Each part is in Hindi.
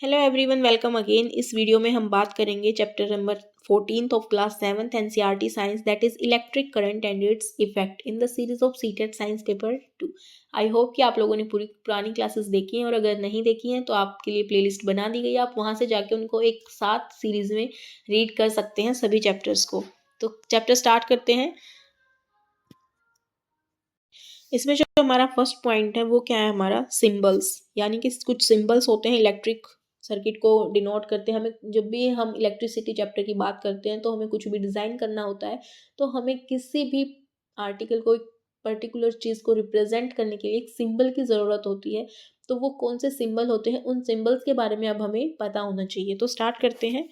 Hello everyone, welcome again. इस वीडियो में हम बात करेंगे chapter number 14 of class 7th NCERT science, that is electric current and its effect in the series of CTET science paper 2। I hope कि आप लोगों ने पूरी पुरानी क्लासेस देखी हैं, और अगर नहीं देखी हैं तो आपके लिए प्लेलिस्ट बना दी गई है। आप वहाँ से जाके उनको एक साथ सीरीज में रीड कर सकते हैं सभी चैप्टर्स को। तो चैप्टर स्टार्ट करते हैं। इसमें जो हमारा फर्स्ट पॉइंट है वो क्या है, हमारा सिंबल्स, यानी कि कुछ सिंबल्स होते हैं इलेक्ट्रिक सर्किट को डिनोट करते हैं। हमें जब भी हम इलेक्ट्रिसिटी चैप्टर की बात करते हैं तो हमें कुछ भी डिज़ाइन करना होता है, तो हमें किसी भी आर्टिकल को, एक पर्टिकुलर चीज़ को रिप्रेजेंट करने के लिए एक सिंबल की ज़रूरत होती है। तो वो कौन से सिंबल होते हैं, उन सिंबल्स के बारे में अब हमें पता होना चाहिए। तो स्टार्ट करते हैं।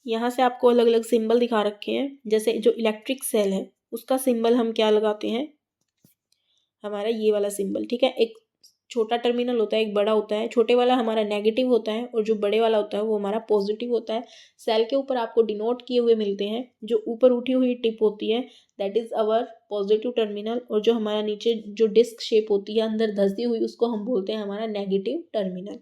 यहाँ से आपको अलग अलग सिंबल दिखा रखे हैं। जैसे जो इलेक्ट्रिक सेल है उसका सिंबल हम क्या लगाते हैं, हमारा ये वाला सिंबल, ठीक है। एक छोटा टर्मिनल होता है, एक बड़ा होता है। छोटे वाला हमारा नेगेटिव होता है और जो बड़े वाला होता है वो हमारा पॉजिटिव होता है। सेल के ऊपर आपको डिनोट किए हुए मिलते हैं। जो ऊपर उठी हुई टिप होती है that is our positive terminal, और जो हमारा नीचे जो डिस्क शेप होती है अंदर धंसी हुई, उसको हम बोलते हैं हमारा नेगेटिव टर्मिनल।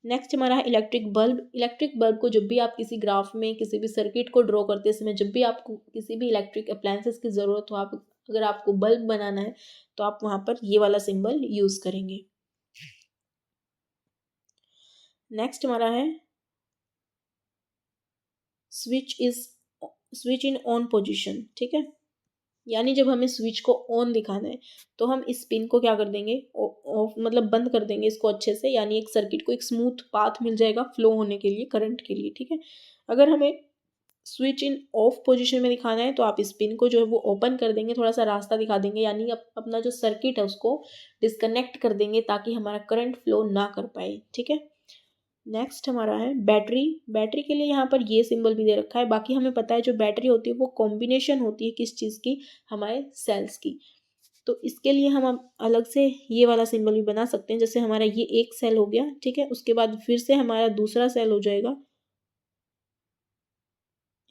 नेक्स्ट हमारा है इलेक्ट्रिक बल्ब। इलेक्ट्रिक बल्ब को जब भी आप किसी ग्राफ में किसी भी सर्किट को ड्रॉ करते समय, जब भी आपको किसी भी इलेक्ट्रिक अप्लायंसेस की ज़रूरत हो, आप अगर आपको बल्ब बनाना है तो आप वहाँ पर ये वाला सिंबल यूज़ करेंगे। नेक्स्ट हमारा है switch is switch in on position, ठीक है। यानी जब हमें स्विच को ऑन दिखाना है तो हम इस पिन को क्या कर देंगे, ऑफ मतलब बंद कर देंगे इसको अच्छे से, यानी एक सर्किट को एक स्मूथ पाथ मिल जाएगा फ्लो होने के लिए, करंट के लिए, ठीक है। अगर हमें स्विच इन ऑफ पोजीशन में दिखाना है तो आप इस पिन को जो है वो ओपन कर देंगे, थोड़ा सा रास्ता दिखा देंगे, यानी अपना जो सर्किट है उसको डिस्कनेक्ट कर देंगे ताकि हमारा करंट फ्लो ना कर पाए, ठीक है। नेक्स्ट हमारा है बैटरी। बैटरी के लिए यहाँ पर ये सिंबल भी दे रखा है। बाकी हमें पता है जो बैटरी होती है वो कॉम्बिनेशन होती है किस चीज़ की, हमारे सेल्स की। तो इसके लिए हम अब अलग से ये वाला सिंबल भी बना सकते हैं। जैसे हमारा ये एक सेल हो गया, ठीक है, उसके बाद फिर से हमारा दूसरा सेल हो जाएगा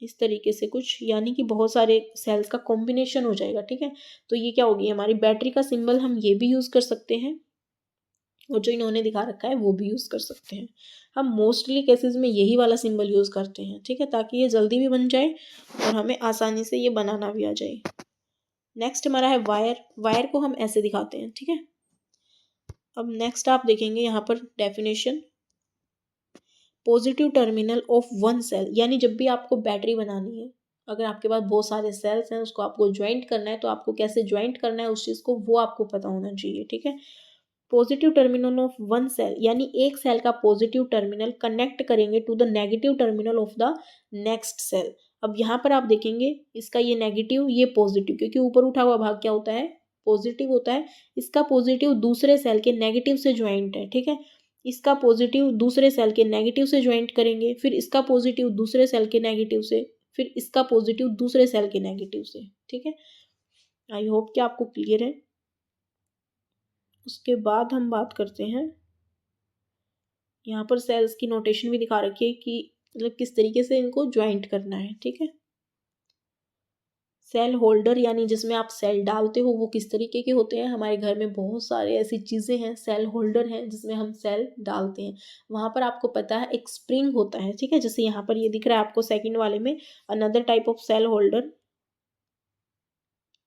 इस तरीके से कुछ, यानी कि बहुत सारे सेल्स का कॉम्बिनेशन हो जाएगा, ठीक है। तो ये क्या होगी, हमारी बैटरी का सिंबल हम ये भी यूज़ कर सकते हैं, और जो इन्होंने दिखा रखा है वो भी यूज़ कर सकते हैं। हम मोस्टली केसेस में यही वाला सिंबल यूज़ करते हैं, ठीक है, ताकि ये जल्दी भी बन जाए और हमें आसानी से ये बनाना भी आ जाए। नेक्स्ट हमारा है वायर। वायर को हम ऐसे दिखाते हैं, ठीक है। अब नेक्स्ट आप देखेंगे यहाँ पर definition, positive terminal of one cell, यानी जब भी आपको बैटरी बनानी है, अगर आपके पास बहुत सारे सेल्स हैं उसको आपको ज्वाइंट करना है, तो आपको कैसे ज्वाइंट करना है उस चीज़ को, वो आपको पता होना चाहिए, ठीक है। Positive terminal of one cell, यानी एक सेल का पॉजिटिव टर्मिनल कनेक्ट करेंगे to the negative terminal of the next cell. अब यहाँ पर आप देखेंगे इसका ये नेगेटिव, ये पॉजिटिव, क्योंकि ऊपर उठा हुआ भाग क्या होता है, पॉजिटिव होता है। इसका पॉजिटिव दूसरे सेल के नेगेटिव से ज्वाइंट है, ठीक है। इसका पॉजिटिव दूसरे सेल के नेगेटिव से ज्वाइंट करेंगे, फिर इसका पॉजिटिव दूसरे सेल के नेगेटिव से, फिर इसका पॉजिटिव दूसरे सेल के नेगेटिव से, ठीक है। आई होप कि आपको क्लियर है। उसके बाद हम बात करते हैं, यहाँ पर सेल्स की नोटेशन भी दिखा रखी है कि मतलब किस तरीके से इनको ज्वाइंट करना है, ठीक है। सेल होल्डर, यानी जिसमें आप सेल डालते हो, वो किस तरीके के होते हैं। हमारे घर में बहुत सारे ऐसी चीज़ें हैं, सेल होल्डर हैं जिसमें हम सेल डालते हैं। वहाँ पर आपको पता है एक स्प्रिंग होता है, ठीक है। जैसे यहाँ पर ये दिख रहा है आपको सेकंड वाले में, another type of cell holder,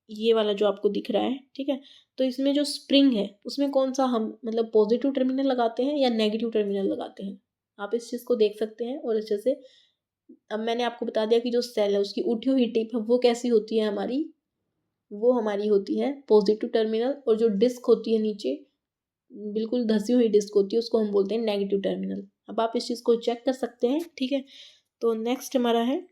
ये वाला जो आपको दिख रहा है, ठीक है। तो इसमें जो स्प्रिंग है उसमें कौन सा हम मतलब पॉजिटिव टर्मिनल लगाते हैं या नेगेटिव टर्मिनल लगाते हैं, आप इस चीज़ को देख सकते हैं। और अच्छे से अब मैंने आपको बता दिया कि जो सेल है उसकी उठी हुई टिप है वो कैसी होती है हमारी, वो हमारी होती है पॉजिटिव टर्मिनल, और जो डिस्क होती है नीचे बिल्कुल धसी हुई डिस्क होती है उसको हम बोलते हैं नेगेटिव टर्मिनल। अब आप इस चीज़ को चेक कर सकते हैं, ठीक है। तो नेक्स्ट हमारा है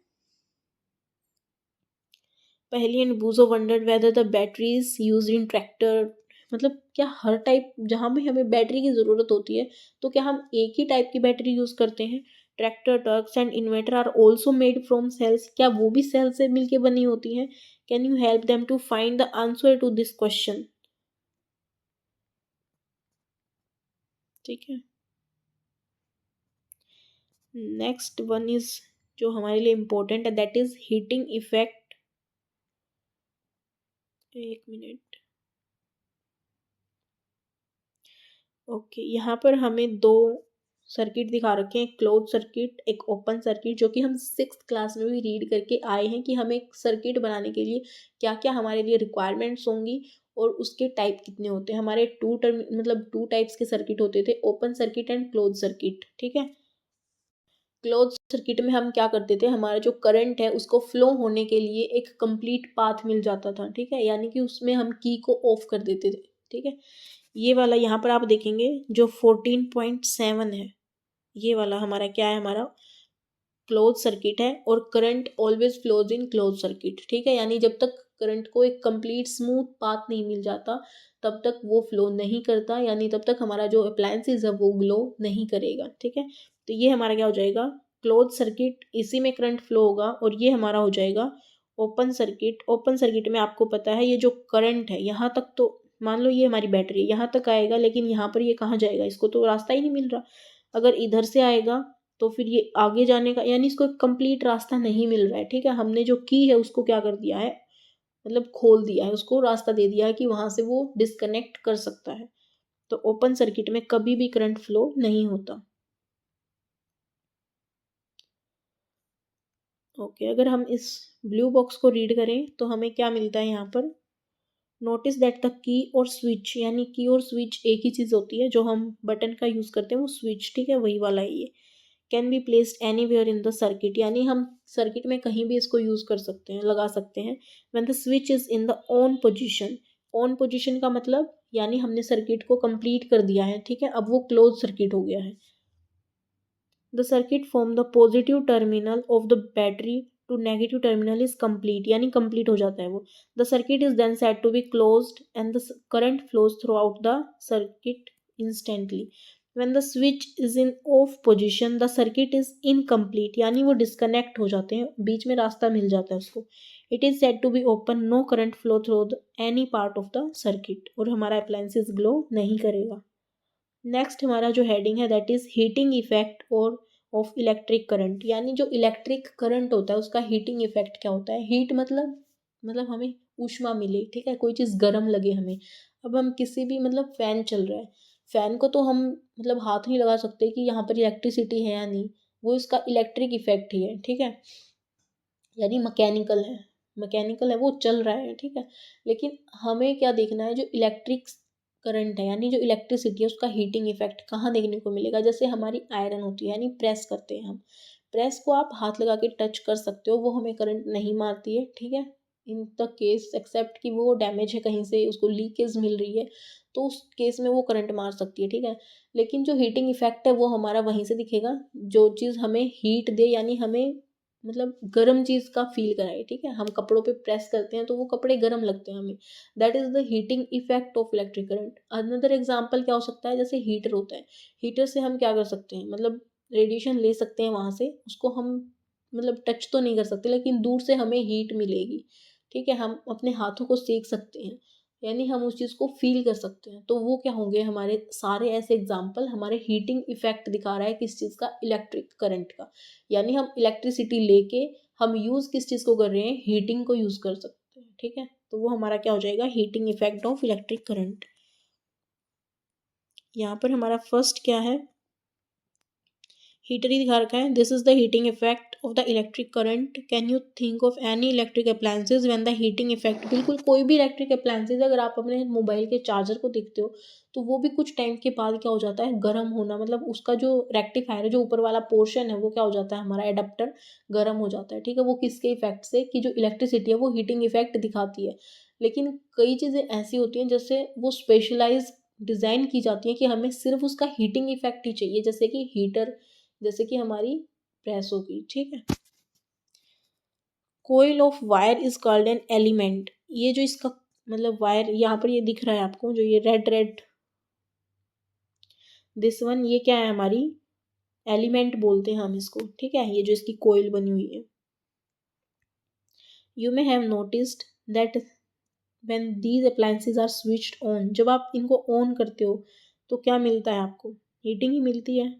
Paheli, and Boojho wondered whether the batteries use in tractor. मतलब क्या हर टाइप, जहाँ भी हमें बैटरी की ज़रूरत होती है तो क्या हम एक ही टाइप की बैटरी यूज़ करते हैं। Tractor, trucks and inverter are also made from cells. क्या वो भी सेल से मिलके बनी होती हैं। Can you help them to find the answer to this question, ठीक है। नेक्स्ट वन इज जो हमारे लिए इम्पोर्टेंट है, दैट इज हीटिंग इफेक्ट। एक मिनट, ओके, यहाँ पर हमें दो सर्किट दिखा रखे हैं, एक क्लोज सर्किट, एक ओपन सर्किट, जो कि हम 6th क्लास में भी रीड करके आए हैं कि हमें एक सर्किट बनाने के लिए क्या क्या हमारे लिए रिक्वायरमेंट्स होंगी और उसके टाइप कितने होते हैं। हमारे टू टाइप्स के सर्किट होते थे, open circuit and close circuit. ठीक है, क्लोज सर्किट में हम क्या करते थे, हमारा जो करंट है उसको फ्लो होने के लिए एक कंप्लीट पाथ मिल जाता था। ठीक है, यानी कि उसमें हम की को ऑफ कर देते थे। ठीक है, ये वाला यहाँ पर आप देखेंगे जो 14.7 है, ये वाला हमारा क्या है, हमारा क्लोज सर्किट है और current always flows in close circuit. ठीक है, यानी जब तक करंट को एक कंप्लीट स्मूथ पाथ नहीं मिल जाता तब तक वो फ्लो नहीं करता, यानी तब तक हमारा जो अप्लायंसेज है वो ग्लो नहीं करेगा। ठीक है, तो ये हमारा क्या हो जाएगा, क्लोज सर्किट, इसी में करंट फ्लो होगा। और ये हमारा हो जाएगा ओपन सर्किट। ओपन सर्किट में आपको पता है ये जो करंट है यहाँ तक, तो मान लो ये हमारी बैटरी है, यहाँ तक आएगा, लेकिन यहाँ पर ये कहाँ जाएगा, इसको तो रास्ता ही नहीं मिल रहा। अगर इधर से आएगा तो फिर ये आगे जाने का, यानी इसको एक कंप्लीट रास्ता नहीं मिल रहा है। ठीक है, हमने जो की है उसको क्या कर दिया है, मतलब खोल दिया है, उसको रास्ता दे दिया है कि वहां से वो डिस्कनेक्ट कर सकता है। तो ओपन सर्किट में कभी भी करंट फ्लो नहीं होता। ओके, अगर हम इस ब्लू बॉक्स को रीड करें तो हमें क्या मिलता है यहाँ पर, नोटिस दैट द की और स्विच, यानी की और स्विच एक ही चीज़ होती है, जो हम बटन का यूज़ करते हैं वो स्विच। ठीक है, वही वाला है ये। Can be placed anywhere in the circuit, यानी हम सर्किट में कहीं भी इसको यूज़ कर सकते हैं, लगा सकते हैं। When the switch is in the on position, on position का मतलब यानी हमने सर्किट को कंप्लीट कर दिया है। ठीक है, अब वो क्लोज सर्किट हो गया है। The circuit from the positive terminal of the battery to negative terminal is complete, यानी कंप्लीट हो जाता है वो। The circuit is then said to be closed and the current flows throughout the circuit instantly. When the switch is in off position the circuit is incomplete, यानी वो डिस्कनेक्ट हो जाते हैं, बीच में रास्ता मिल जाता है उसको। It is said to be open, no current flow through any part of the circuit, और हमारा अप्लायंसेस ग्लो नहीं करेगा। नेक्स्ट हमारा जो हेडिंग है दैट इज हीटिंग इफेक्ट और ऑफ इलेक्ट्रिक करंट, यानी जो इलेक्ट्रिक करंट होता है उसका हीटिंग इफेक्ट क्या होता है। हीट मतलब हमें ऊष्मा मिले। ठीक है, कोई चीज़ गर्म लगे हमें। अब हम किसी भी, मतलब फैन चल रहा है, फैन को तो हम मतलब हाथ नहीं लगा सकते कि यहाँ पर इलेक्ट्रिसिटी है या नहीं, वो इसका इलेक्ट्रिक इफेक्ट ही है। ठीक है, यानी मैकेनिकल है वो चल रहा है। ठीक है, लेकिन हमें क्या देखना है, जो इलेक्ट्रिक करंट है यानी जो इलेक्ट्रिसिटी है उसका हीटिंग इफेक्ट कहाँ देखने को मिलेगा। जैसे हमारी आयरन होती है, यानी प्रेस करते हैं हम, प्रेस को आप हाथ लगा के टच कर सकते हो, वो हमें करंट नहीं मारती है। ठीक है, इन द केस एक्सेप्ट कि वो डैमेज है, कहीं से उसको लीकेज मिल रही है, तो उस केस में वो करंट मार सकती है। ठीक है, लेकिन जो हीटिंग इफेक्ट है वो हमारा वहीं से दिखेगा, जो चीज़ हमें हीट दे, यानी हमें मतलब गर्म चीज़ का फील कराए। ठीक है, हम कपड़ों पे प्रेस करते हैं तो वो कपड़े गर्म लगते हैं हमें, that is the heating effect of electric current. Another example क्या हो सकता है, जैसे हीटर होता है, हीटर से हम क्या कर सकते हैं, मतलब रेडिएशन ले सकते हैं वहां से, उसको हम मतलब टच तो नहीं कर सकते लेकिन दूर से हमें हीट मिलेगी। ठीक है, हम अपने हाथों को सेक सकते हैं, यानी हम उस चीज़ को फील कर सकते हैं। तो वो क्या होंगे, हमारे सारे ऐसे एग्जाम्पल हमारे हीटिंग इफेक्ट दिखा रहा है किस चीज़ का, इलेक्ट्रिक करंट का। यानी हम इलेक्ट्रिसिटी लेके हम यूज़ किस चीज़ को कर रहे हैं, हीटिंग को यूज़ कर सकते हैं। ठीक है, तो वो हमारा क्या हो जाएगा, heating effect of electric current. यहाँ पर हमारा फर्स्ट क्या है, हीटर ही दिखा रखा है, this is the heating effect of the electric current. Can you think of any electric appliances when the heating effect, बिल्कुल कोई भी इलेक्ट्रिक अप्लायंसेज, अगर आप अपने मोबाइल के चार्जर को देखते हो तो वो भी कुछ टाइम के बाद क्या हो जाता है, गर्म होना, मतलब उसका जो रेक्टिफायर है, जो ऊपर वाला पोर्शन है, वो क्या हो जाता है, हमारा एडाप्टर गर्म हो जाता है। ठीक है, वो किसके इफेक्ट से, कि जो इलेक्ट्रिसिटी है वो हीटिंग इफेक्ट दिखाती है। लेकिन कई चीज़ें ऐसी होती हैं जैसे वो स्पेशलाइज डिज़ाइन की जाती है कि हमें सिर्फ उसका हीटिंग इफेक्ट ही चाहिए, जैसे कि हीटर, जैसे कि हमारी प्रेस होगी। ठीक है, coil of wire is called an element, ये जो इसका मतलब वायर यहाँ पर ये दिख रहा है आपको, जो ये रेड रेड दिस वन, ये क्या है, हमारी एलिमेंट बोलते हैं हम इसको। ठीक है, ये जो इसकी कोयल बनी हुई है, you may have noticed that when these appliances are switched on, जब आप इनको ऑन करते हो तो क्या मिलता है आपको, हीटिंग ही मिलती है।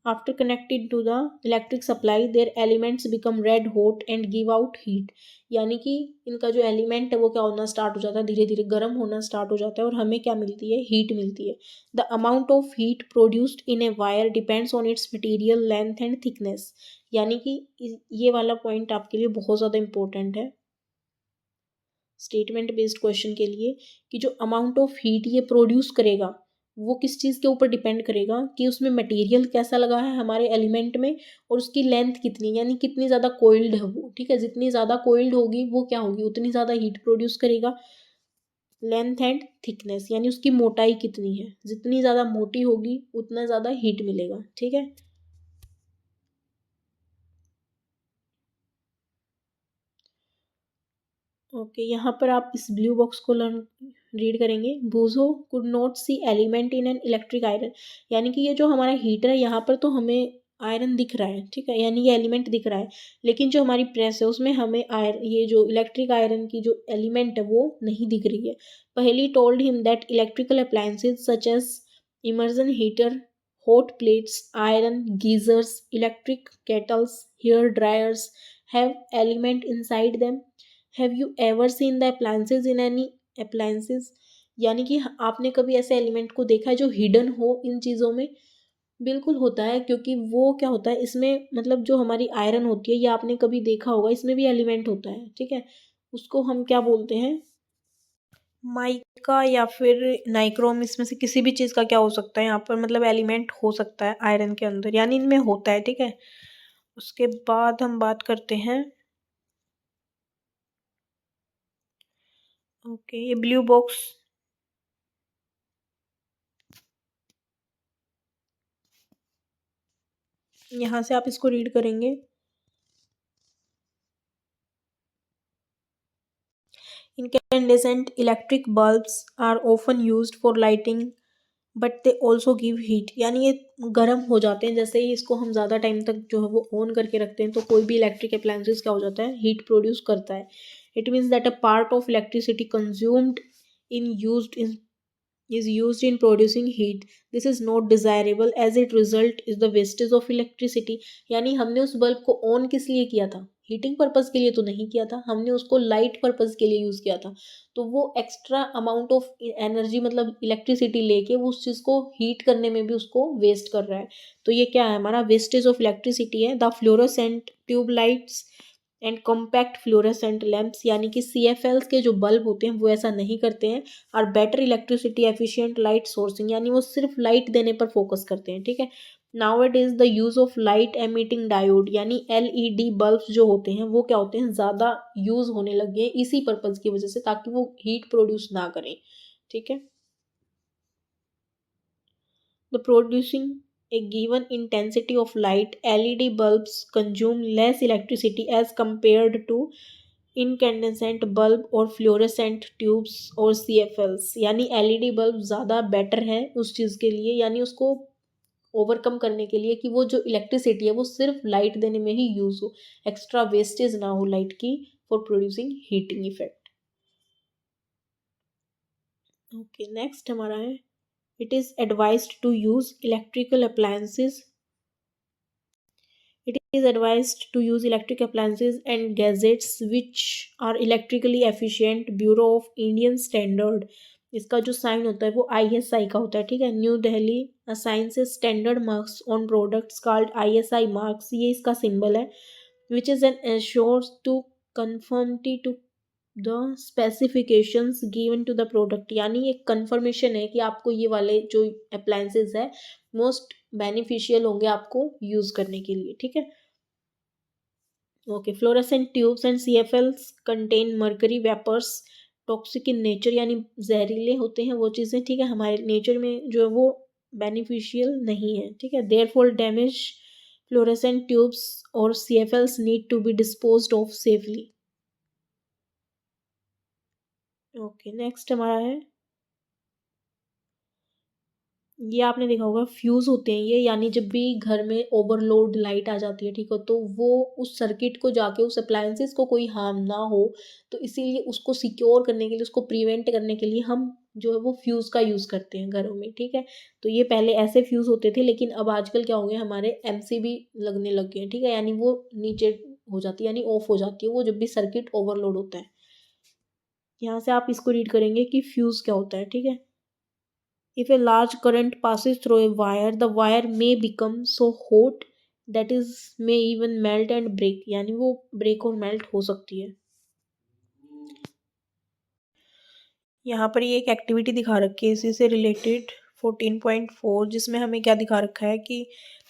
After connected to the electric supply their elements become red hot and give out heat, यानी कि इनका जो एलिमेंट है वो क्या होना स्टार्ट हो जाता है, धीरे धीरे गर्म होना स्टार्ट हो जाता है और हमें क्या मिलती है, हीट मिलती है। The amount of heat produced in a wire depends on it's material length and thickness, यानी कि ये वाला पॉइंट आपके लिए बहुत ज़्यादा इंपॉर्टेंट है स्टेटमेंट बेस्ड क्वेश्चन के लिए, कि जो अमाउंट ऑफ हीट ये प्रोड्यूस करेगा वो किस चीज़ के ऊपर डिपेंड करेगा, कि उसमें मटेरियल कैसा लगा है हमारे एलिमेंट में और उसकी लेंथ कितनी, यानी कितनी ज़्यादा कोइल्ड है वो, ठीक है। जितनी ज़्यादा कोइल्ड होगी वो क्या होगी, उतनी ज़्यादा हीट प्रोड्यूस करेगा। लेंथ एंड थिकनेस, यानी उसकी मोटाई कितनी है, जितनी ज़्यादा मोटी होगी उतना ज़्यादा हीट मिलेगा, ठीक है। ओके, यहाँ पर आप इस ब्लू बॉक्स को लर्न रीड करेंगे। बूजो could not see element in an electric iron, यानी कि ये जो हमारा हीटर है यहाँ पर तो हमें आयरन दिख रहा है, ठीक है, यानी ये एलिमेंट दिख रहा है, लेकिन जो हमारी प्रेस है उसमें हमें आयरन, ये जो इलेक्ट्रिक आयरन की जो एलिमेंट है वो नहीं दिख रही है। पहली told him that electrical appliances such as immersion heater, hot plates, iron, geysers, electric kettles, hair dryers have element inside them. Have you ever seen the appliances in any appliances? यानी कि आपने कभी ऐसे एलिमेंट को देखा है जो हिडन हो इन चीज़ों में? बिल्कुल होता है, क्योंकि वो क्या होता है इसमें, मतलब जो हमारी आयरन होती है ये आपने कभी देखा होगा, इसमें भी एलिमेंट होता है, ठीक है। उसको हम क्या बोलते हैं, माइका या फिर नाइक्रोम, इसमें से किसी भी चीज़ का क्या हो सकता है यहाँ पर, मतलब एलिमेंट हो सकता है आयरन के अंदर, यानी इनमें होता है, ठीक है। उसके बाद हम बात करते हैं, ओके, ये ब्लू बॉक्स, यहाँ से आप इसको रीड करेंगे। Incandescent electric bulbs are often used for lighting but they also give heat, यानी ये गर्म हो जाते हैं जैसे ही इसको हम ज़्यादा टाइम तक जो है वो ऑन करके रखते हैं, तो कोई भी इलेक्ट्रिक अप्लायंसेस क्या हो जाता है, हीट प्रोड्यूस करता है। It means that a part of electricity consumed in used in is used in producing heat. This is not desirable as it result is the wastage of electricity, यानी हमने उस बल्ब को ऑन किस लिए किया था, हीटिंग पर्पज़ के लिए तो नहीं किया था, हमने उसको लाइट पर्पज़ के लिए यूज़ किया था, तो वो एक्स्ट्रा अमाउंट ऑफ एनर्जी मतलब इलेक्ट्रिसिटी लेके वो उस चीज़ को हीट करने में भी उसको वेस्ट कर रहा है। तो ये क्या है, हमारा वेस्टेज ऑफ इलेक्ट्रिसिटी है। The fluorescent tube lights and compact fluorescent lamps, यानी कि CFLs के जो बल्ब होते हैं वो ऐसा नहीं करते हैं। और better electricity efficient light sourcing, यानी वो सिर्फ लाइट देने पर फोकस करते हैं, ठीक है। Now it is the use of light emitting diode, यानी LED बल्ब्स जो होते हैं वो क्या होते हैं, ज़्यादा यूज़ होने लगे हैं इसी पर्पज़ की वजह से, ताकि वो हीट प्रोड्यूस ना करें, ठीक है। The producing a given intensity of light, LED bulbs consume less electricity as compared to incandescent bulb और fluorescent tubes और CFLs, यानी LED बल्ब ज़्यादा बेटर है उस चीज़ के लिए, यानी उसको ओवरकम करने के लिए कि वो जो इलेक्ट्रिसिटी है वो सिर्फ लाइट देने में ही यूज़ हो, एक्स्ट्रा वेस्टेज ना हो लाइट की for producing heating effect. Okay, next हमारा है, it is advised to use electrical appliances, it is advised to use electric appliances and gadgets which are electrically efficient. Bureau of Indian Standard, इसका जो साइन होता है वो ISI का होता है, ठीक है। New Delhi assigns standard marks on products called ISI marks, ये इसका सिंबल है। Which is an assures to conformity to the specifications given to the product, यानी एक कंफर्मेशन है कि आपको ये वाले जो अप्लायंसेज है मोस्ट बेनिफिशियल होंगे आपको यूज़ करने के लिए, ठीक है। Okay, fluorescent tubes and CFLs contain mercury vapours, toxic in nature, यानी जहरीले होते हैं वो चीज़ें, ठीक है, हमारे नेचर में जो है वो बेनिफिशियल नहीं है, ठीक है। देयरफॉर डैमेज फ्लोरेसेंट ट्यूब्स और CFLs need to be disposed of safely. Okay, next हमारा है, ये आपने देखा होगा फ्यूज़ होते हैं ये, यानी जब भी घर में ओवरलोड लाइट आ जाती है, ठीक है, तो वो उस सर्किट को जाके उस अप्लायंसेस को कोई हार्म ना हो, तो इसीलिए उसको सिक्योर करने के लिए, उसको प्रिवेंट करने के लिए हम जो है वो फ्यूज़ का यूज़ करते हैं घरों में, ठीक है। तो ये पहले ऐसे फ्यूज़ होते थे, लेकिन अब आजकल क्या हो गया, हमारे एमसीबी लगने लग गए हैं, ठीक है। यानी वो नीचे हो जाती है, यानी ऑफ हो जाती है वो जब भी सर्किट ओवरलोड होता है। यहाँ से आप इसको रीड करेंगे कि फ्यूज़ क्या होता है, ठीक है। If a large current passes through a wire, the wire may become so hot that is may even melt and break, यानी वो ब्रेक और मेल्ट हो सकती है। यहाँ पर ये एक एक्टिविटी दिखा रखी है इसी से रिलेटेड 14.4, जिसमें हमें क्या दिखा रखा है कि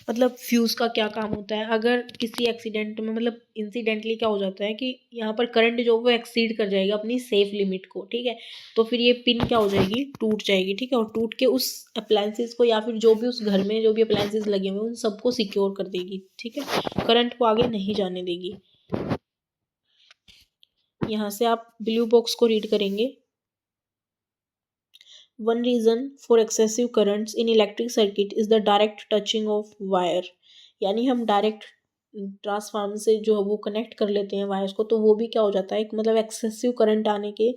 मतलब फ्यूज़ का क्या काम होता है अगर किसी एक्सीडेंट में, मतलब इंसिडेंटली क्या हो जाता है कि यहाँ पर करंट जो वो एक्सीड कर जाएगा अपनी सेफ लिमिट को, ठीक है। तो फिर ये पिन क्या हो जाएगी, टूट जाएगी, ठीक है। और टूट के उस अप्लायंसेस को या फिर जो भी उस घर में जो भी अप्लायंसेस लगे हुए हैं उन सबको सिक्योर कर देगी, ठीक है। करंट को आगे नहीं जाने देगी। यहाँ से आप ब्लू बॉक्स को रीड करेंगे। One reason for excessive currents in electric circuit is the direct touching of wire, यानी हम डायरेक्ट ट्रांसफार्मर से जो है वो कनेक्ट कर लेते हैं वायर्स को, तो वो भी क्या हो जाता है, एक मतलब एक्सेसिव करंट आने के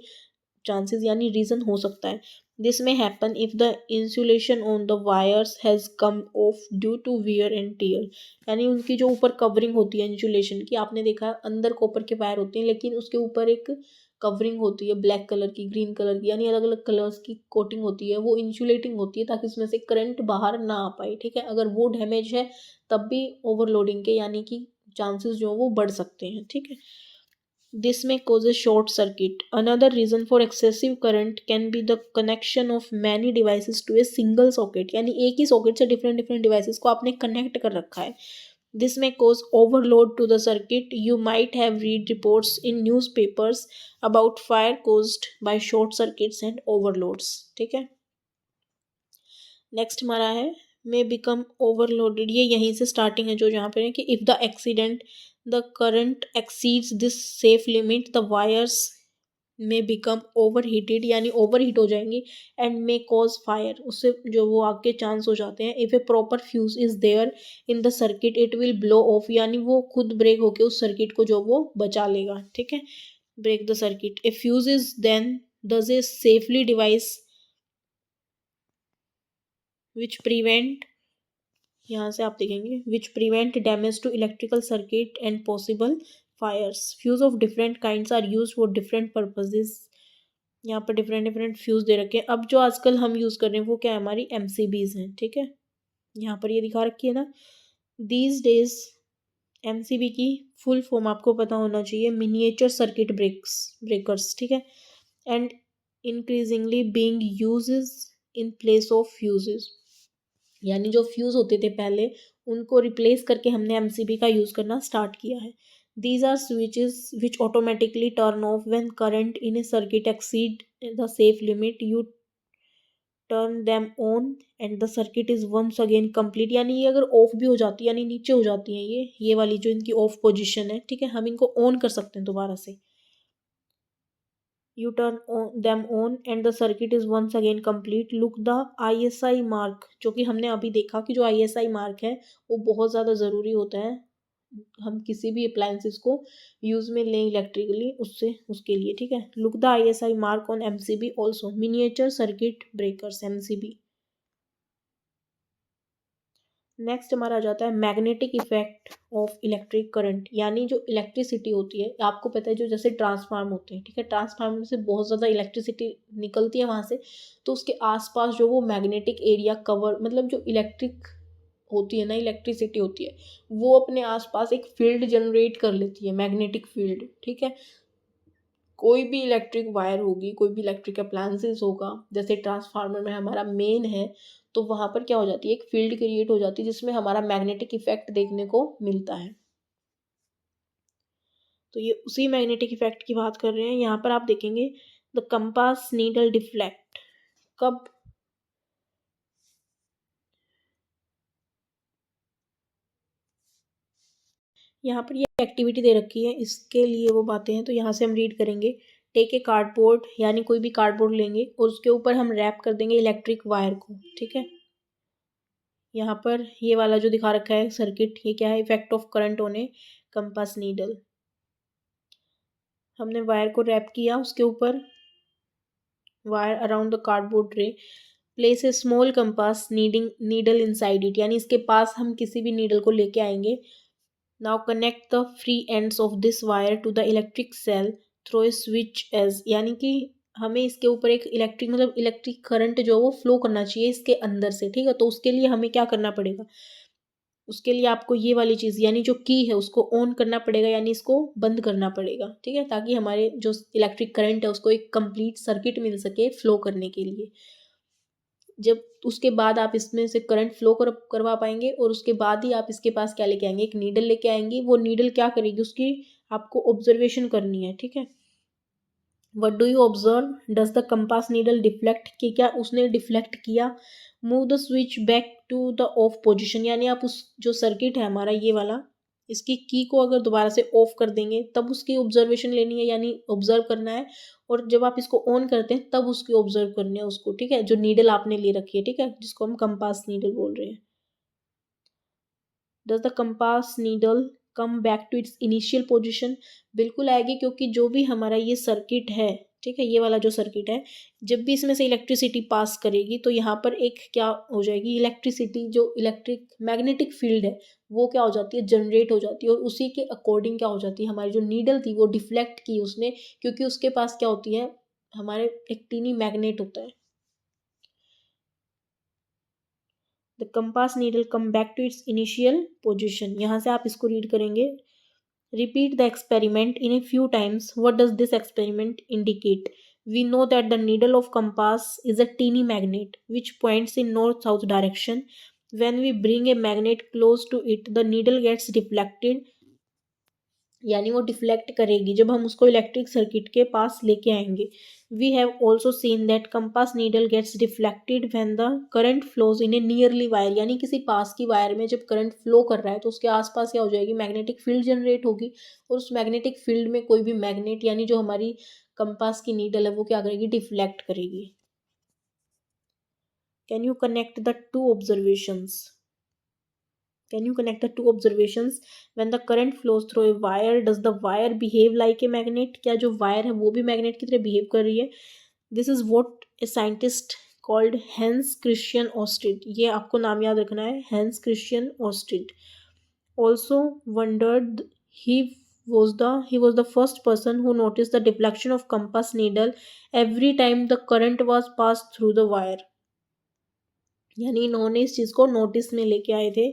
चांसेस यानी रीज़न हो सकता है। This may happen if the insulation on the wires has come off due to wear and tear, यानी उनकी जो ऊपर कवरिंग होती है इंसुलेशन की, आपने देखा अंदर कॉपर के वायर होते हैं लेकिन उसके ऊपर एक कवरिंग होती है ब्लैक कलर की, ग्रीन कलर की, यानी अलग अलग कलर्स की कोटिंग होती है, वो इंसुलेटिंग होती है ताकि उसमें से करंट बाहर ना आ पाए, ठीक है। अगर वो डैमेज है तब भी ओवरलोडिंग के यानी कि चांसेस जो वो बढ़ सकते हैं, ठीक है। This may cause a short circuit. Another reason for excessive current can be the connection of many devices to a single socket. यानी एक ही सॉकेट से डिफरेंट डिफरेंट डिवाइसेस को आपने कनेक्ट कर रखा है। This may cause overload to the circuit. You might have read reports in newspapers about fire caused by short circuits and overloads. ठीक है। नेक्स्ट हमारा है मे बिकम ओवरलोडेड, ये यहीं से स्टार्टिंग है जो यहाँ पे है कि if the accident the current exceeds this safe limit the wires में बिकम ओवर हीटेड, यानी ओवर हीट हो जाएंगी एंड मे कॉज फायर, उससे जो वो आग के चांस हो जाते हैं। If a proper fuse is there in the circuit it will blow off, यानी वो खुद ब्रेक होके उस सर्किट को जो वो बचा लेगा, ठीक है। Break the circuit. A fuse is then does a safely device which prevent, यहाँ से आप देखेंगे which prevent damage to electrical circuit and possible fires. Fuse of different kinds are use for different purposes, यहाँ पर डिफरेंट डिफरेंट फ्यूज दे रखे हैं। अब जो आजकल हम यूज़ कर रहे हैं वो क्या है, हमारी एमसीबीज हैं, ठीक है। यहाँ पर ये दिखा रखी है ना, दीज डेज एमसीबी की फुल फॉर्म आपको पता होना चाहिए, मिनिएचर सर्किट ब्रेकर्स, ठीक है। And increasingly being uses in place of fuses, यानी जो फ्यूज़ होते थे पहले उनको रिप्लेस करके हमने एमसीबी का यूज़ करना स्टार्ट किया है। These are switches which automatically turn off when current in a circuit exceed the safe limit, you turn them on and the circuit is once again complete, यानी ये अगर ऑफ भी हो जाती है यानी नीचे हो जाती हैं ये वाली जो इनकी ऑफ पोजिशन है, ठीक है, हम इनको ऑन कर सकते हैं दोबारा से। You turn them on and the circuit is once again complete. Look the ISI mark, जो कि हमने अभी देखा कि जो ISI मार्क है वो बहुत ज़्यादा ज़रूरी होता है हम किसी भी अप्लायंसेस को यूज़ में लें इलेक्ट्रिकली, उससे उसके लिए, ठीक है। Look the ISI mark on MCB also, miniature circuit breakers MCB। Next हमारा आ जाता है magnetic effect of electric current, यानी जो इलेक्ट्रिसिटी होती है, आपको पता है जो जैसे ट्रांसफार्म होते हैं, ठीक है, ट्रांसफार्मर से बहुत ज़्यादा इलेक्ट्रिसिटी निकलती है वहाँ से, तो उसके आसपास जो वो मैग्नेटिक एरिया कवर, मतलब जो इलेक्ट्रिक होती है ना, इलेक्ट्रिसिटी होती है, वो अपने आसपास एक फील्ड जनरेट कर लेती है, मैग्नेटिक फील्ड, ठीक है। कोई भी इलेक्ट्रिक वायर होगी, कोई भी इलेक्ट्रिक अप्लायंसेस होगा, जैसे ट्रांसफार्मर में हमारा मेन है, तो वहाँ पर क्या हो जाती है, एक फील्ड क्रिएट हो जाती है जिसमें हमारा मैग्नेटिक इफेक्ट देखने को मिलता है। तो ये उसी मैग्नेटिक इफेक्ट की बात कर रहे हैं। यहाँ पर आप देखेंगे द कंपास नीडल डिफ्लेक्ट, कब, यहाँ पर ये एक्टिविटी दे रखी है, इसके लिए वो बातें हैं, तो यहाँ से हम रीड करेंगे। टेक ए कार्डबोर्ड, यानी कोई भी कार्डबोर्ड लेंगे और उसके ऊपर हम रैप कर देंगे इलेक्ट्रिक वायर को, ठीक है। यहाँ पर ये वाला जो दिखा रखा है सर्किट, ये क्या है, effect of current on A compass needle. हमने वायर को रैप किया उसके ऊपर, wire around the cardboard tray, place a small compass needle inside it, यानी इसके पास हम किसी भी नीडल को लेके आएंगे. Now connect the free ends of this wire to the electric cell through a switch as, यानी कि हमें इसके ऊपर एक इलेक्ट्रिक करंट जो है वो फ्लो करना चाहिए इसके अंदर से. ठीक है, तो उसके लिए हमें क्या करना पड़ेगा, उसके लिए आपको ये वाली चीज़ यानी जो की है उसको ऑन करना पड़ेगा, यानी इसको बंद करना पड़ेगा. ठीक है, ताकि हमारे जो इलेक्ट्रिक करंट है उसको एक कंप्लीट सर्किट मिल सके फ्लो करने के लिए. जब उसके बाद आप इसमें से करंट फ्लो करवा पाएंगे और उसके बाद ही आप इसके पास क्या लेके आएंगे, एक नीडल लेके आएंगे. वो नीडल क्या करेगी, उसकी आपको ऑब्जर्वेशन करनी है. ठीक है, what do you observe, does the compass needle deflect, कि क्या उसने डिफ्लेक्ट किया. Move the switch back to the off position, यानी आप उस जो सर्किट है हमारा ये वाला, इसकी की को अगर दोबारा से ऑफ कर देंगे तब उसकी ऑब्जर्वेशन लेनी है, यानी ऑब्जर्व करना है. और जब आप इसको ऑन करते हैं तब उसकी ऑब्जर्व करनी है उसको. ठीक है, जो नीडल आपने ले रखी है, ठीक है, जिसको हम कंपास नीडल बोल रहे हैं. Does the compass needle come back to its initial position, बिल्कुल आएगी, क्योंकि जो भी हमारा ये सर्किट है, ठीक है, ये वाला जो सर्किट है, जब भी इसमें से इलेक्ट्रिसिटी पास करेगी तो यहाँ पर एक क्या हो जाएगी, इलेक्ट्रिसिटी जो इलेक्ट्रिक मैग्नेटिक फील्ड है वो क्या हो जाती है, जनरेट हो जाती है. और उसी के अकॉर्डिंग क्या हो जाती है, हमारी जो नीडल थी वो डिफ्लेक्ट की उसने, क्योंकि उसके पास क्या होती है, हमारे एक टीनी मैग्नेट होता है. The compass needle come back to its initial position, यहाँ से आप इसको रीड करेंगे. Repeat the experiment in a few times. What does this experiment indicate? We know that the needle of compass is a teeny magnet which points in north-south direction. When we bring a magnet close to it, the needle gets deflected, यानी वो डिफ्लेक्ट करेगी जब हम उसको इलेक्ट्रिक सर्किट के पास लेके आएंगे. We have also seen that compass needle gets deflected when the current flows in a nearly wire, यानी किसी पास की वायर में जब करंट फ्लो कर रहा है तो उसके आसपास क्या हो जाएगी, मैग्नेटिक फील्ड जनरेट होगी. और उस मैग्नेटिक फील्ड में कोई भी मैग्नेट यानी जो हमारी कंपास की नीडल है वो क्या करेगी, डिफ्लेक्ट करेगी. Can you connect the two observations, Can you connect the two observations? When the current flows through a wire, does the wire behave like a magnet? क्या जो वायर है वो भी मैग्नेट की तरह बिहेव कर रही है. This is what a scientist called Hans Christian Ørsted, ये आपको नाम याद रखना है, Hans Christian Ørsted, also wondered. He was the first person who noticed the deflection of compass needle every time the current was passed through the wire. यानी इन्होंने इस चीज़ को नोटिस में लेके आए थे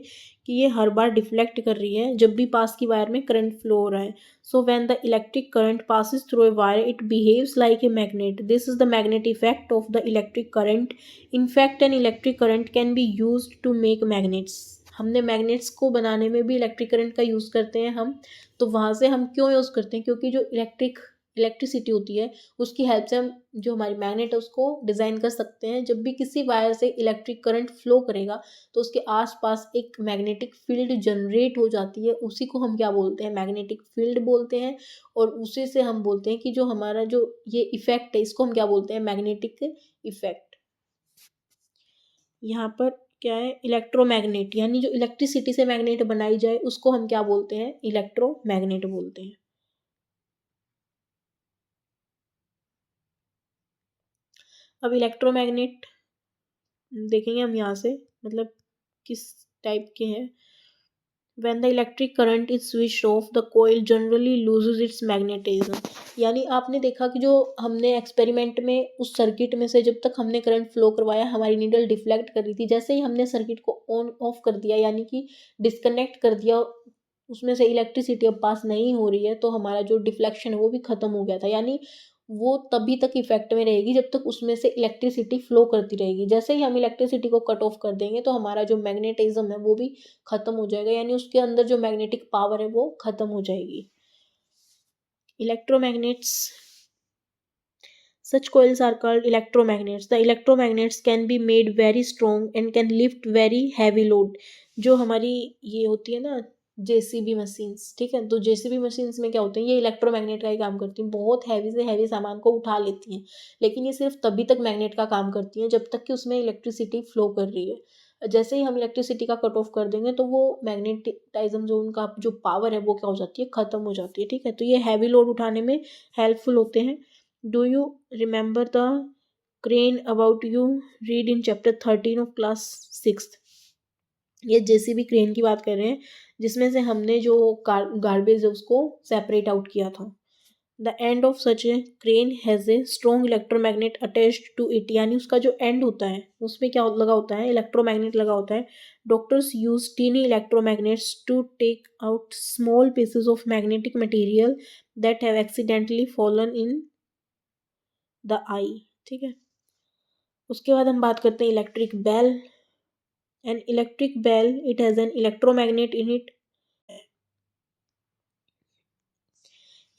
कि ये हर बार डिफ्लेक्ट कर रही है जब भी पास की वायर में करंट फ्लो हो रहा है. So when the electric current passes through a wire it behaves like a magnet. This is the magnet effect of the electric current. In fact an electric current can be used to make magnets. हमने मैग्नेट्स को बनाने में भी इलेक्ट्रिक करंट का यूज़ करते हैं हम. तो वहाँ से हम क्यों यूज़ करते हैं, क्योंकि जो इलेक्ट्रिसिटी होती है उसकी हेल्प से हम जो हमारी मैग्नेट है उसको डिज़ाइन कर सकते हैं. जब भी किसी वायर से इलेक्ट्रिक करंट फ्लो करेगा तो उसके आसपास एक मैग्नेटिक फील्ड जनरेट हो जाती है, उसी को हम क्या बोलते हैं, मैग्नेटिक फील्ड बोलते हैं. और उसी से हम बोलते हैं कि जो हमारा जो ये इफेक्ट है इसको हम क्या बोलते हैं, मैग्नेटिक इफेक्ट. यहाँ पर क्या है, इलेक्ट्रोमैग्नेट, यानी जो इलेक्ट्रिसिटी से मैग्नेट बनाई जाए उसको हम क्या बोलते हैं, इलेक्ट्रोमैग्नेट बोलते हैं. अब इलेक्ट्रोमैग्नेट देखेंगे हम यहाँ से, मतलब किस टाइप के हैं. When the electric current is switched off, the coil generally loses its magnetism. यानी आपने देखा कि जो हमने एक्सपेरिमेंट में उस सर्किट में से जब तक हमने करंट फ्लो करवाया हमारी नीडल डिफ्लेक्ट कर रही थी. जैसे ही हमने सर्किट को ऑन ऑफ कर दिया यानी कि डिस्कनेक्ट कर दिया, उसमें से इलेक्ट्रिसिटी अब पास नहीं हो रही है, तो हमारा जो डिफ्लेक्शन है वो भी ख़त्म हो गया था. यानी वो तभी तक इफेक्ट में रहेगी जब तक उसमें से इलेक्ट्रिसिटी फ्लो करती रहेगी. जैसे ही हम इलेक्ट्रिसिटी को कट ऑफ कर देंगे तो हमारा जो मैग्नेटिज्म है वो भी ख़त्म हो जाएगा, यानी उसके अंदर जो मैग्नेटिक पावर है वो ख़त्म हो जाएगी. Electromagnets, such coils are called electromagnets. The electromagnets can be made very strong and can lift very heavy load. जो हमारी ये होती है ना जेसीबी मशीन्स, ठीक है, तो जेसीबी मशीन्स में क्या होते हैं, ये इलेक्ट्रोमैग्नेट का ही काम करती हैं. बहुत हैवी से हैवी सामान को उठा लेती हैं, लेकिन ये सिर्फ तभी तक मैग्नेट का काम करती हैं जब तक कि उसमें इलेक्ट्रिसिटी फ्लो कर रही है. जैसे ही हम इलेक्ट्रिसिटी का कट ऑफ कर देंगे तो वो मैग्नेटिज्म जो उनका जो पावर है वो क्या हो जाती है, ख़त्म हो जाती है. ठीक है, तो ये हैवी लोड उठाने में हेल्पफुल होते हैं. Do you remember the crane about you read in chapter 13 of class 6। ये जेसीबी क्रेन की बात कर रहे हैं, जिसमें से हमने जो गार्बेज है उसको सेपरेट आउट किया था। The end of such a crane has a strong electromagnet attached to it, यानी उसका जो एंड होता है उसमें क्या लगा होता है, इलेक्ट्रोमैग्नेट लगा होता है। Doctors use tiny electromagnets to take out small pieces of magnetic material that have accidentally fallen in the eye. ठीक है, उसके बाद हम बात करते हैं electric bell. An electric bell it has an electromagnet in it.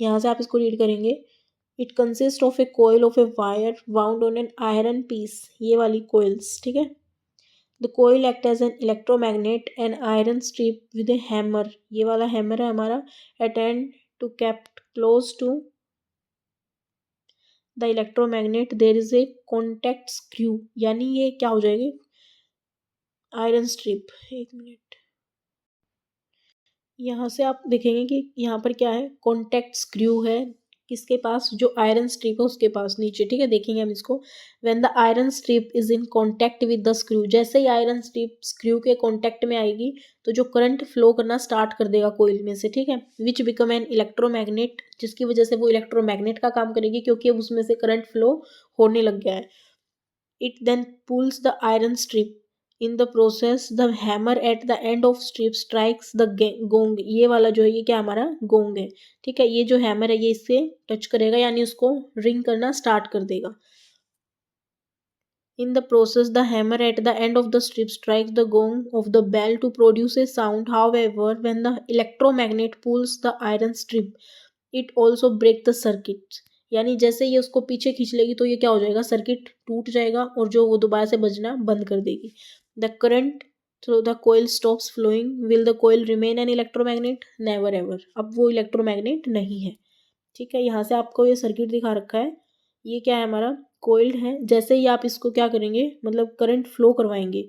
यहाँ से आप इसको रीड करेंगे, it consist of a coil of a wire wound on an iron piece, ये वाली कोयल्स। ठीक है, the coil act as an electromagnet an iron strip with a hammer, ये वाला हैमर है हमारा, at end to kept close to the electromagnet there is a contact screw, यानी ये क्या हो जाएगी, आयरन स्ट्रिप। एक मिनट, यहाँ से आप देखेंगे कि यहाँ पर क्या है, कॉन्टैक्ट स्क्रू है किसके पास, जो आयरन स्ट्रिप है उसके पास नीचे। ठीक है, देखेंगे हम इसको, when the iron strip is in contact with the screw, जैसे ही आयरन स्ट्रिप स्क्रू के कॉन्टैक्ट में आएगी तो जो करंट फ्लो करना स्टार्ट कर देगा कोयल में से। ठीक है, विच बिकम एन इलेक्ट्रोमैग्नेट, जिसकी वजह से वो इलेक्ट्रोमैग्नेट का काम करेगी क्योंकि अब उसमें से करंट फ्लो होने लग गया है। It then pulls the iron strip, in the process the hammer at the end of strip strikes the gong, ये वाला जो है ये क्या हमारा गोंग है। ठीक है, ये जो हैमर है ये इससे टच करेगा यानी उसको रिंग करना स्टार्ट कर देगा। In the process the hammer at the end of the strip strikes the gong of the bell to produce a sound, however when the electromagnet pulls the iron strip it also break the circuit, यानी जैसे ये उसको पीछे खींच लेगी तो ये क्या हो जाएगा, सर्किट टूट जाएगा और जो वो दोबारा से बजना बंद कर देगी। The current through the coil stops flowing, will the coil remain an electromagnet, never ever, अब वो इलेक्ट्रोमैग्नेट नहीं है। ठीक है, यहाँ से आपको ये सर्किट दिखा रखा है, ये क्या है हमारा कोइल्ड है। जैसे ही आप इसको क्या करेंगे, मतलब करंट फ्लो करवाएंगे,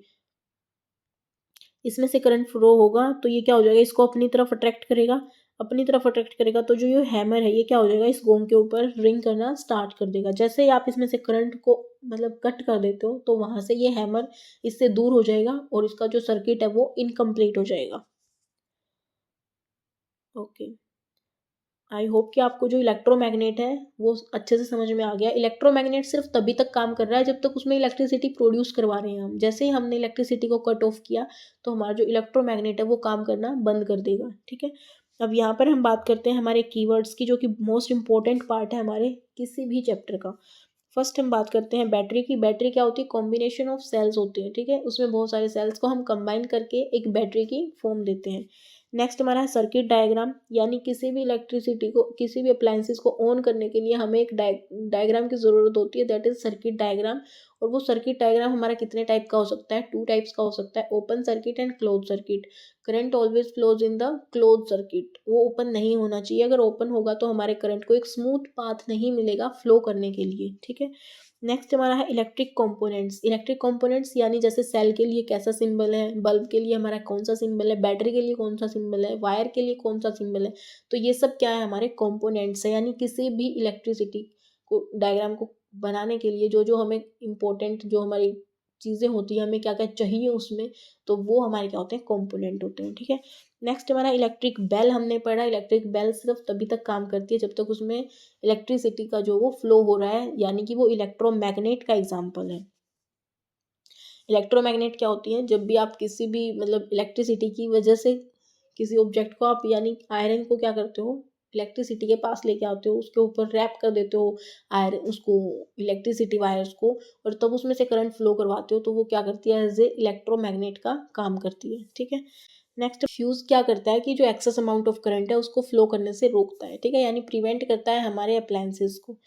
इसमें से करंट फ्लो होगा तो ये क्या हो जाएगा, इसको अपनी तरफ अट्रैक्ट करेगा, अपनी तरफ अट्रैक्ट करेगा तो जो ये हैमर है ये क्या हो जाएगा, इस गोंग के ऊपर रिंग करना स्टार्ट कर देगा। जैसे ही आप इसमें से करंट को मतलब कट कर देते हो तो वहां से ये हैमर इससे दूर हो जाएगा और इसका जो सर्किट है वो इनकम्प्लीट हो जाएगा। ओके, आई होप कि आपको जो इलेक्ट्रोमैग्नेट है वो अच्छे से समझ में आ गया। इलेक्ट्रोमैग्नेट सिर्फ तभी तक काम कर रहा है जब तक उसमें इलेक्ट्रिसिटी प्रोड्यूस करवा रहे हैं हम। जैसे ही हमने इलेक्ट्रिसिटी को कट ऑफ किया तो हमारा जो इलेक्ट्रोमैग्नेट है वो काम करना बंद कर देगा। ठीक है, अब यहाँ पर हम बात करते हैं हमारे कीवर्ड्स की, जो कि मोस्ट इंपॉर्टेंट पार्ट है हमारे किसी भी चैप्टर का। फर्स्ट हम बात करते हैं बैटरी की। बैटरी क्या होती है, कॉम्बिनेशन ऑफ सेल्स होती है। ठीक है, उसमें बहुत सारे सेल्स को हम कंबाइन करके एक बैटरी की फॉर्म देते हैं। नेक्स्ट हमारा है सर्किट डायग्राम, यानी किसी भी इलेक्ट्रिसिटी को, किसी भी अप्लायंसेस को ऑन करने के लिए हमें एक डायग्राम की ज़रूरत होती है, दैट इज सर्किट डायग्राम। और वो सर्किट डायग्राम हमारा कितने टाइप का हो सकता है, 2 टाइप्स का हो सकता है, open circuit and close circuit. Current always flows in the close circuit, वो ओपन नहीं होना चाहिए, अगर ओपन होगा तो हमारे करंट को एक स्मूथ पाथ नहीं मिलेगा फ्लो करने के लिए। ठीक है, नेक्स्ट हमारा है इलेक्ट्रिक कंपोनेंट्स। इलेक्ट्रिक कंपोनेंट्स यानी जैसे सेल के लिए कैसा सिंबल है, बल्ब के लिए हमारा कौन सा सिंबल है, बैटरी के लिए कौन सा सिंबल है, वायर के लिए कौन सा सिंबल है, तो ये सब क्या है, हमारे कंपोनेंट्स है। यानी किसी भी इलेक्ट्रिसिटी को डायग्राम को बनाने के लिए जो जो हमें इम्पोर्टेंट जो हमारी चीज़ें होती हैं, हमें क्या क्या चाहिए उसमें, तो वो हमारे क्या होते हैं, कंपोनेंट होते हैं। ठीक है, नेक्स्ट हमारा इलेक्ट्रिक बेल हमने पढ़ा। इलेक्ट्रिक बेल सिर्फ तभी तक काम करती है जब तक उसमें इलेक्ट्रिसिटी का जो वो फ्लो हो रहा है, यानी कि वो इलेक्ट्रोमैग्नेट का एग्जाम्पल है। इलेक्ट्रोमैग्नेट क्या होती है, जब भी आप किसी भी मतलब इलेक्ट्रिसिटी की वजह से किसी ऑब्जेक्ट को आप यानी आयरन को क्या करते हो, इलेक्ट्रिसिटी के पास लेके आते हो, उसके ऊपर रैप कर देते हो आयरन उसको, इलेक्ट्रिसिटी वायर्स को, और तब उसमें से करंट फ्लो करवाते हो, तो वो क्या करती है, एज ए इलेक्ट्रोमैग्नेट का काम करती है। ठीक है, नेक्स्ट फ्यूज क्या करता है कि जो एक्सेस अमाउंट ऑफ करंट है उसको फ्लो करने से रोकता है। ठीक है, यानी प्रिवेंट करता है हमारे अप्लायंसेस को।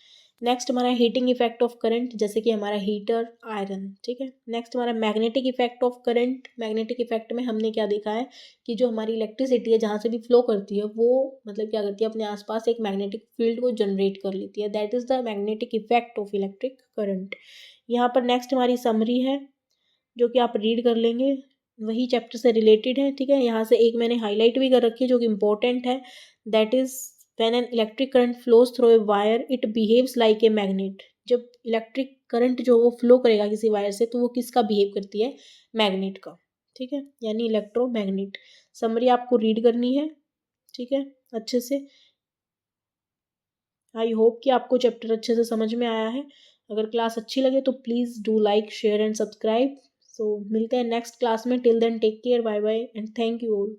नेक्स्ट हमारा हीटिंग इफेक्ट ऑफ करंट, जैसे कि हमारा हीटर, आयरन। ठीक है, नेक्स्ट हमारा magnetic effect of current. Magnetic effect में हमने क्या देखा है कि जो हमारी इलेक्ट्रिसिटी है जहाँ से भी फ्लो करती है वो मतलब क्या करती है, अपने आसपास एक मैग्नेटिक फील्ड को जनरेट कर लेती है, that is the magnetic effect of electric current. यहाँ पर नेक्स्ट हमारी समरी है जो कि आप रीड कर लेंगे, वही चैप्टर से रिलेटेड है। ठीक है, यहाँ से एक मैंने हाईलाइट भी कर रखी है जो कि इम्पोर्टेंट है, that is when an electric current flows through a wire it behaves like a magnet. जब इलेक्ट्रिक करंट जो वो फ्लो करेगा किसी वायर से, तो वो किसका बिहेव करती है, मैग्नेट का, ठीक है, यानी इलेक्ट्रोमैग्नेट। समरी आपको रीड करनी है, ठीक है, अच्छे से। आई होप कि आपको चैप्टर अच्छे से समझ में आया है। अगर क्लास अच्छी लगे तो please do like share and subscribe. So मिलते हैं नेक्स्ट क्लास में। Till then take care, bye bye and thank you all.